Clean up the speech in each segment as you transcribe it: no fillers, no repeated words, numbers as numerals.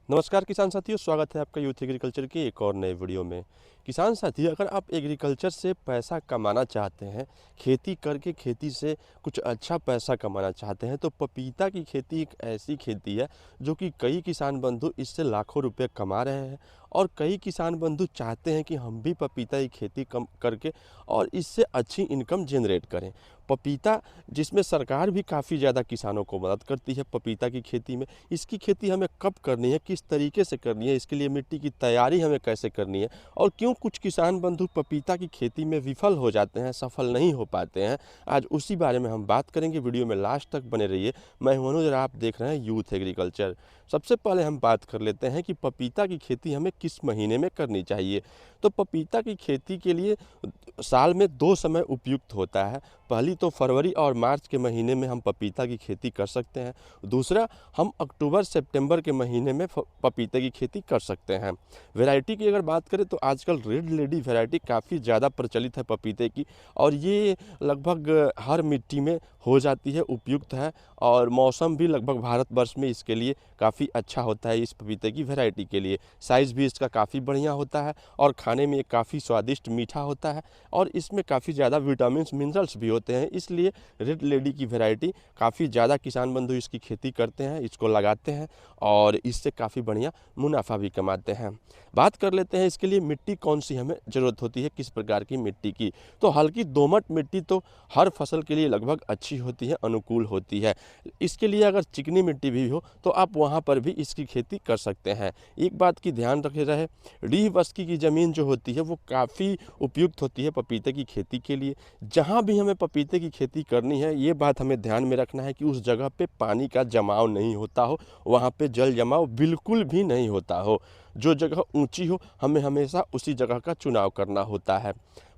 नमस्कार किसान साथियों, स्वागत है आपका यूथ एग्रीकल्चर के एक और नए वीडियो में। किसान साथी, अगर आप एग्रीकल्चर से पैसा कमाना चाहते हैं, खेती करके खेती से कुछ अच्छा पैसा कमाना चाहते हैं, तो पपीता की खेती एक ऐसी खेती है जो कि कई किसान बंधु इससे लाखों रुपए कमा रहे हैं। और कई किसान बंधु चाहते हैं कि हम भी पपीता की खेती कम करके और इससे अच्छी इनकम जनरेट करें। पपीता जिसमें सरकार भी काफ़ी ज़्यादा किसानों को मदद करती है पपीता की खेती में। इसकी खेती हमें कब करनी है, किस तरीके से करनी है, इसके लिए मिट्टी की तैयारी हमें कैसे करनी है और क्यों कुछ किसान बंधु पपीता की खेती में विफल हो जाते हैं, सफल नहीं हो पाते हैं, आज उसी बारे में हम बात करेंगे। वीडियो में लास्ट तक बने रहिए। मैं हूं अनुज और आप देख रहे हैं यूथ एग्रीकल्चर। सबसे पहले हम बात कर लेते हैं कि पपीता की खेती हमें किस महीने में करनी चाहिए। तो पपीता की खेती के लिए साल में 2 समय उपयुक्त होता है। पहली तो फरवरी और मार्च के महीने में हम पपीता की खेती कर सकते हैं। दूसरा, हम अक्टूबर सितंबर के महीने में पपीते की खेती कर सकते हैं। वैरायटी की अगर बात करें तो आजकल रेड लेडी वैरायटी काफ़ी ज़्यादा प्रचलित है पपीते की, और ये लगभग हर मिट्टी में हो जाती है, उपयुक्त है, और मौसम भी लगभग भारतवर्ष में इसके लिए काफ़ी अच्छा होता है। इस पपीते की वैरायटी के लिए साइज़ भी इसका काफ़ी बढ़िया होता है और खाने में काफ़ी स्वादिष्ट मीठा होता है, और इसमें काफ़ी ज़्यादा विटामिन मिनरल्स भी होते हैं। इसलिए रेड लेडी की वैरायटी काफ़ी ज़्यादा किसान बंधु इसकी खेती करते हैं, इसको लगाते हैं और इससे काफ़ी बढ़िया मुनाफा भी कमाते हैं। बात कर लेते हैं इसके लिए मिट्टी कौन सी हमें ज़रूरत होती है, किस प्रकार की मिट्टी की। तो हल्की दोमट मिट्टी तो हर फसल के लिए लगभग अच्छी होती है, अनुकूल होती है। इसके लिए अगर चिकनी मिट्टी भी हो तो आप वहाँ पर भी इसकी खेती कर सकते हैं। एक बात की ध्यान रखे रहे, डी बस्की की ज़मीन जो होती है वो काफ़ी उपयुक्त होती है पपीते की खेती के लिए। जहाँ भी हमें पपीते की खेती करनी है, ये बात हमें ध्यान में रखना है कि उस जगह पे पानी का जमाव नहीं होता हो, वहाँ पे जल जमाव बिल्कुल भी नहीं होता हो। जो जगह ऊंची हो, हमें हमेशा उसी जगह का चुनाव करना होता है।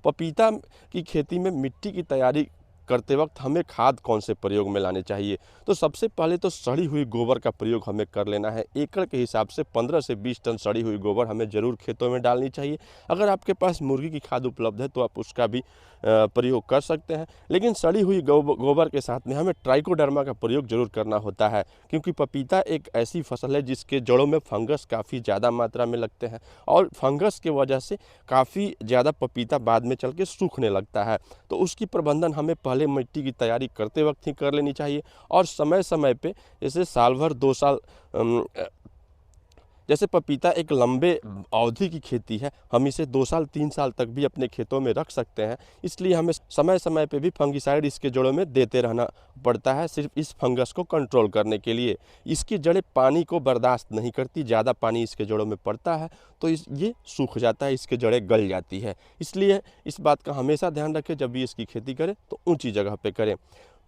पपीता की खेती में मिट्टी की तैयारी करते वक्त हमें खाद कौन से प्रयोग में लाने चाहिए। तो सबसे पहले तो सड़ी हुई गोबर का प्रयोग हमें कर लेना है। एकड़ के हिसाब से 15 से 20 टन सड़ी हुई गोबर हमें ज़रूर खेतों में डालनी चाहिए। अगर आपके पास मुर्गी की खाद उपलब्ध है तो आप उसका भी प्रयोग कर सकते हैं, लेकिन सड़ी हुई गोबर के साथ में हमें ट्राइकोडर्मा का प्रयोग जरूर करना होता है, क्योंकि पपीता एक ऐसी फसल है जिसके जड़ों में फंगस काफ़ी ज़्यादा मात्रा में लगते हैं, और फंगस के वजह से काफ़ी ज़्यादा पपीता बाद में चल के सूखने लगता है। तो उसकी प्रबंधन हमें पहले मिट्टी की तैयारी करते वक्त ही कर लेनी चाहिए, और समय समय पे, जैसे साल भर 2 साल जैसे पपीता एक लंबे अवधि की खेती है, हम इसे 2 साल 3 साल तक भी अपने खेतों में रख सकते हैं। इसलिए हमें समय समय पे भी फंगिसाइड इसके जड़ों में देते रहना पड़ता है, सिर्फ इस फंगस को कंट्रोल करने के लिए। इसकी जड़ें पानी को बर्दाश्त नहीं करती, ज़्यादा पानी इसके जड़ों में पड़ता है तो ये सूख जाता है, इसके जड़ें गल जाती है। इसलिए इस बात का हमेशा ध्यान रखें, जब भी इसकी खेती करें तो ऊँची जगह पर करें।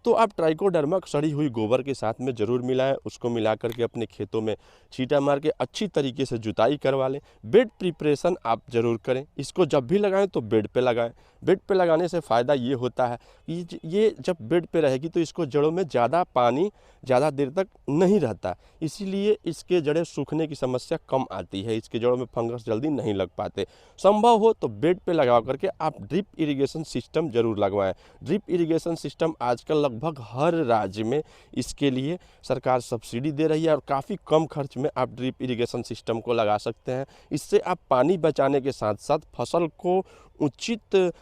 तो आप ट्राइकोडर्मा सड़ी हुई गोबर के साथ में ज़रूर मिलाएं। उसको मिला करके अपने खेतों में छींटा मार के अच्छी तरीके से जुताई करवा लें। बेड प्रिपरेशन आप ज़रूर करें। इसको जब भी लगाएं तो बेड पे लगाएं। बेड पे लगाने से फ़ायदा ये होता है कि ये जब बेड पे रहेगी तो इसको जड़ों में ज़्यादा पानी ज़्यादा देर तक नहीं रहता, इसीलिए इसके जड़ें सूखने की समस्या कम आती है, इसके जड़ों में फंगस जल्दी नहीं लग पाते। संभव हो तो बेड पे लगा करके आप ड्रिप इरिगेशन सिस्टम ज़रूर लगवाएं। ड्रिप इरिगेशन सिस्टम आजकल लगभग हर राज्य में इसके लिए सरकार सब्सिडी दे रही है, और काफ़ी कम खर्च में आप ड्रिप इरिगेशन सिस्टम को लगा सकते हैं। इससे आप पानी बचाने के साथ साथ फसल को उचित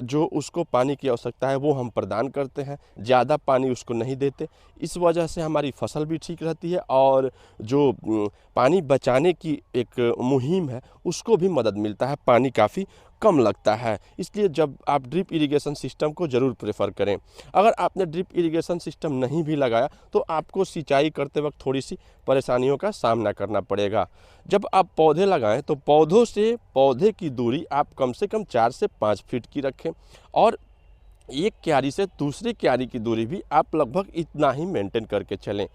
जो उसको पानी की आवश्यकता है वो हम प्रदान करते हैं, ज़्यादा पानी उसको नहीं देते। इस वजह से हमारी फसल भी ठीक रहती है, और जो पानी बचाने की एक मुहिम है उसको भी मदद मिलता है, पानी काफ़ी कम लगता है। इसलिए जब आप ड्रिप इरिगेशन सिस्टम को ज़रूर प्रेफर करें। अगर आपने ड्रिप इरिगेशन सिस्टम नहीं भी लगाया तो आपको सिंचाई करते वक्त थोड़ी सी परेशानियों का सामना करना पड़ेगा। जब आप पौधे लगाएं तो पौधों से पौधे की दूरी आप कम से कम 4 से 5 फीट की रखें, और एक क्यारी से दूसरी क्यारी की दूरी भी आप लगभग इतना ही मेंटेन करके चलें।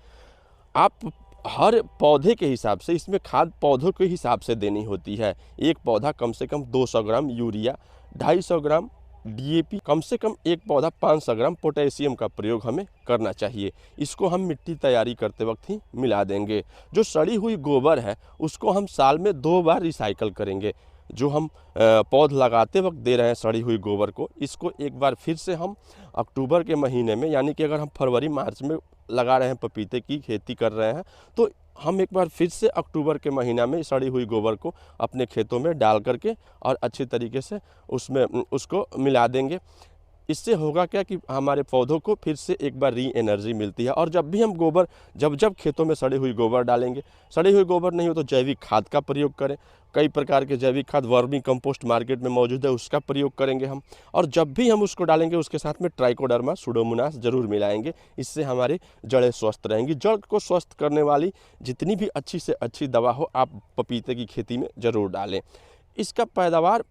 आप हर पौधे के हिसाब से, इसमें खाद पौधों के हिसाब से देनी होती है। एक पौधा कम से कम 200 ग्राम यूरिया, 250 ग्राम डीएपी, कम से कम एक पौधा 500 ग्राम पोटेशियम का प्रयोग हमें करना चाहिए। इसको हम मिट्टी तैयारी करते वक्त ही मिला देंगे। जो सड़ी हुई गोबर है उसको हम साल में 2 बार रिसाइकल करेंगे। जो हम पौध लगाते वक्त दे रहे हैं सड़ी हुई गोबर को, इसको एक बार फिर से हम अक्टूबर के महीने में, यानी कि अगर हम फरवरी मार्च में लगा रहे हैं, पपीते की खेती कर रहे हैं, तो हम एक बार फिर से अक्टूबर के महीना में सड़ी हुई गोबर को अपने खेतों में डाल करके और अच्छी तरीके से उसमें उसको मिला देंगे। इससे होगा क्या कि हमारे पौधों को फिर से एक बार री एनर्जी मिलती है। और जब भी हम गोबर जब खेतों में सड़ी हुई गोबर डालेंगे, सड़ी हुई गोबर नहीं हो तो जैविक खाद का प्रयोग करें। कई प्रकार के जैविक खाद वर्मी कंपोस्ट मार्केट में मौजूद है, उसका प्रयोग करेंगे हम। और जब भी हम उसको डालेंगे उसके साथ में ट्राइकोडर्मा सुडोमोनास जरूर मिलाएंगे। इससे हमारी जड़ें स्वस्थ रहेंगी। जड़ को स्वस्थ करने वाली जितनी भी अच्छी से अच्छी दवा हो आप पपीते की खेती में ज़रूर डालें। इसका पैदावार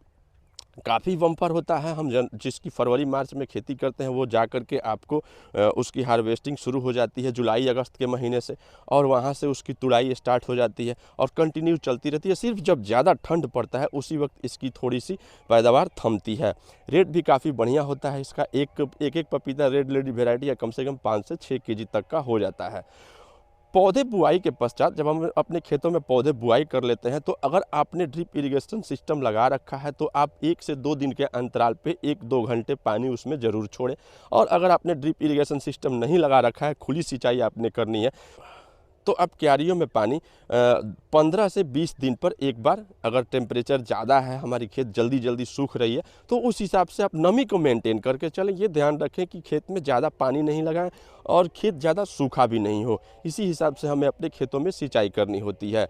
काफ़ी बम्पर होता है। हम जिसकी फरवरी मार्च में खेती करते हैं वो जा कर के आपको उसकी हार्वेस्टिंग शुरू हो जाती है जुलाई अगस्त के महीने से, और वहाँ से उसकी तुड़ाई स्टार्ट हो जाती है और कंटिन्यू चलती रहती है। सिर्फ जब ज़्यादा ठंड पड़ता है उसी वक्त इसकी थोड़ी सी पैदावार थमती है। रेट भी काफ़ी बढ़िया होता है इसका। एक पपीता रेड लेडी वेराइटी है कम से कम 5 से 6 केजी तक का हो जाता है। पौधे बुआई के पश्चात जब हम अपने खेतों में पौधे बुआई कर लेते हैं तो अगर आपने ड्रिप इरिगेशन सिस्टम लगा रखा है तो आप 1 से 2 दिन के अंतराल पे 1-2 घंटे पानी उसमें ज़रूर छोड़ें। और अगर आपने ड्रिप इरिगेशन सिस्टम नहीं लगा रखा है, खुली सिंचाई आपने करनी है, तो अब क्यारियों में पानी 15 से 20 दिन पर एक बार, अगर टेम्परेचर ज़्यादा है, हमारी खेत जल्दी सूख रही है, तो उस हिसाब से आप नमी को मेंटेन करके चलें। ये ध्यान रखें कि खेत में ज़्यादा पानी नहीं लगाएं और खेत ज़्यादा सूखा भी नहीं हो। इसी हिसाब से हमें अपने खेतों में सिंचाई करनी होती है।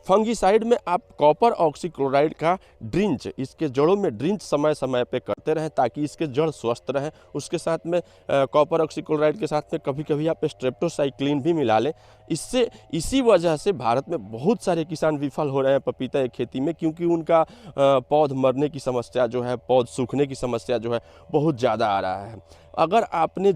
फंगीसाइड में आप कॉपर ऑक्सीक्लोराइड का ड्रिंच, इसके जड़ों में ड्रिंच समय समय पे करते रहें ताकि इसके जड़ स्वस्थ रहें। उसके साथ में कॉपर ऑक्सीक्लोराइड के साथ में कभी कभी आप स्ट्रेप्टोसाइक्लिन भी मिला लें। इसी वजह से भारत में बहुत सारे किसान विफल हो रहे हैं पपीता की खेती में, क्योंकि उनका पौध मरने की समस्या जो है, पौध सूखने की समस्या जो है बहुत ज़्यादा आ रहा है। अगर आपने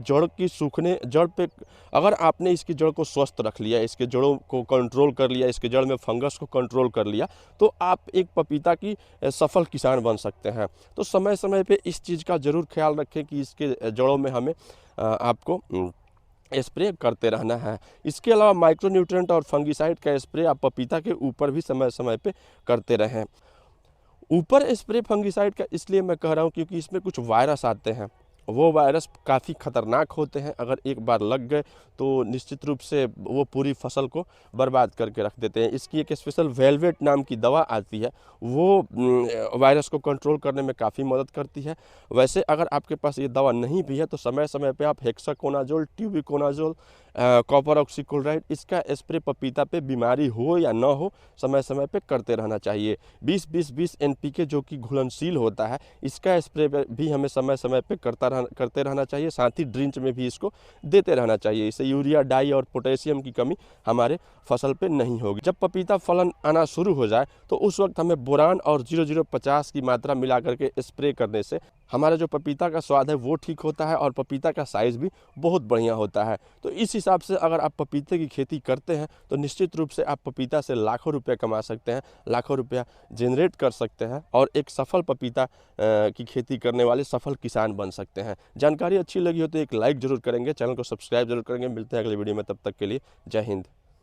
अगर आपने इसकी जड़ को स्वस्थ रख लिया, इसके जड़ों को कंट्रोल कर लिया, इसके जड़ में फंगस को कंट्रोल कर लिया, तो आप एक पपीता की सफल किसान बन सकते हैं। तो समय समय पे इस चीज़ का ज़रूर ख्याल रखें कि इसके जड़ों में हमें आपको स्प्रे करते रहना है। इसके अलावा माइक्रोन्यूट्रिएंट और फंगीसाइड का स्प्रे आप पपीता के ऊपर भी समय समय पे करते रहें। ऊपर स्प्रे फंगीसाइड का इसलिए मैं कह रहा हूँ क्योंकि इसमें कुछ वायरस आते हैं, वो वायरस काफ़ी खतरनाक होते हैं। अगर एक बार लग गए तो निश्चित रूप से वो पूरी फसल को बर्बाद करके रख देते हैं। इसकी एक स्पेशल वेलवेट नाम की दवा आती है, वो वायरस को कंट्रोल करने में काफ़ी मदद करती है। वैसे अगर आपके पास ये दवा नहीं भी है तो समय समय पे आप हेक्साकोनाजोल, ट्यूबिकोनाजोल, कॉपर ऑक्सीक्लोराइड, इसका स्प्रे पपीता पे बीमारी हो या ना हो समय समय पे करते रहना चाहिए। 20-20-20 NPK जो कि घुलनशील होता है, इसका स्प्रे भी हमें समय समय पे करते रहना चाहिए। साथ ही ड्रिंच में भी इसको देते रहना चाहिए। इससे यूरिया, डाई और पोटेशियम की कमी हमारे फसल पे नहीं होगी। जब पपीता फलन आना शुरू हो जाए तो उस वक्त हमें बोरान और 0050 की मात्रा मिला करके स्प्रे करने से हमारा जो पपीता का स्वाद है वो ठीक होता है और पपीता का साइज़ भी बहुत बढ़िया होता है। तो इस हिसाब से अगर आप पपीते की खेती करते हैं तो निश्चित रूप से आप पपीता से लाखों रुपये कमा सकते हैं, लाखों रुपया जनरेट कर सकते हैं और एक सफल पपीता की खेती करने वाले सफल किसान बन सकते हैं। जानकारी अच्छी लगी हो तो एक लाइक ज़रूर करेंगे, चैनल को सब्सक्राइब जरूर करेंगे। मिलते हैं अगले वीडियो में, तब तक के लिए जय हिंद।